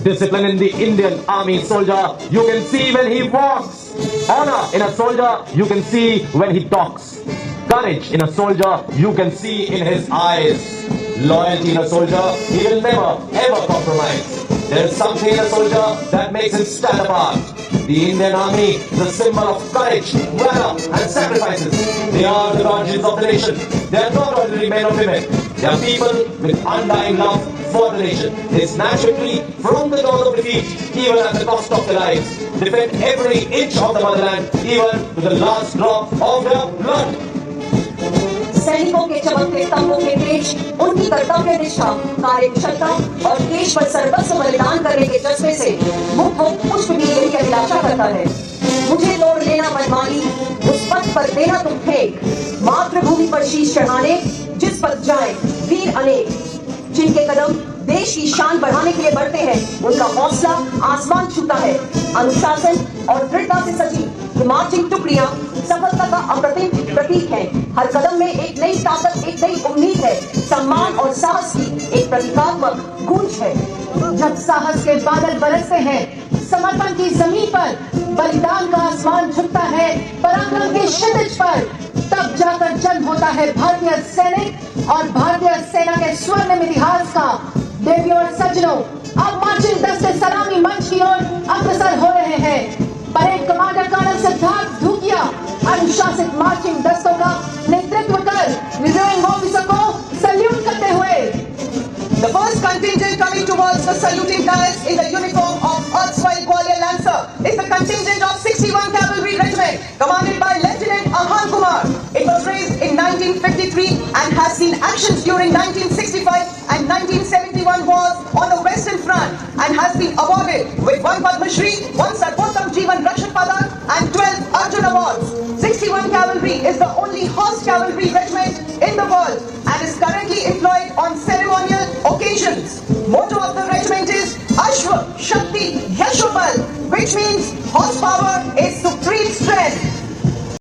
Discipline in the Indian Army soldier, you can see when he walks. Honor in a soldier, you can see when he talks. Courage in a soldier, you can see in his eyes. Loyalty in a soldier, he will never ever compromise. There is something in a soldier that makes him stand apart. The Indian Army is a symbol of courage, valor and sacrifices. They are the guardians of the nation. They are not ordinary men or women. They are people with undying love for the nation. They snatch victory from the jaws of defeat, even at the cost of their lives. Defend every inch of the motherland, even to the last drop of their blood. सैनिकों के चमकते स्तंभों के तेज, उनकी कर्तव्य निष्ठा, कार्यकुशलता और देश पर सर्वस्व बलिदान करने के जज्बे से मुक्त हो पुष्प भी यही अभिलाषा करता है। मुझे तोड़ लेना मनमानी, उस पथ पर देना तुम फेंक, मातृभूमि पर शीश चढ़ाने जिस पर जाए वीर अनेक, जिनके कदम देश की शान बढ़ाने के लिए बढ़ते हैं, उनका हौसला आसमान छूता है। अनुशासन और दृढ़ता से सजी मार्चिंग टुकड़ियां सफलता का अप्रतिम प्रतीक है। हर कदम में एक नई ताकत, एक नई उम्मीद है। सम्मान और साहस की एक प्रतीकात्मक गूंज है। जब साहस के बादल बरसते हैं, समर्पण की जमीन पर बलिदान का आसमान झुकता है, पराक्रम के क्षितिज पर, तब जाकर जन्म होता है भारतीय सैनिक और भारतीय सेना के स्वर्णिम इतिहास का। देवियों और सज्जनों, अब मार्चिंग दस्ते सलामी मंच की ओर अग्रसर हो रहे हैं। परेड कमांडर कर्नल सिद्धार्थ धूकिया अनुशासित मार्चिंग दस्तों का नेतृत्व कर रिजर्विंग ऑफिसर को सल्यूट करते हुए The first contingent coming towards the saluting dais in the uniform of erstwhile Gwalior Lancer is the contingent of 61 Cavalry Regiment, commanded by Lieutenant Ahan Kumar. It was raised in 1953 and has seen actions during 1965 and 1971 wars on the Western Front and has been awarded with 1 Padma Shri, 1 Sarvottam Jeevan Rakshan Padak and 12 Arjun Awards. 61 Cavalry is the only horse cavalry regiment in the world and is currently employed on ceremonial occasions. Motto of the regiment is Ashwa Shakti Yashobal, which means horsepower is supreme strength.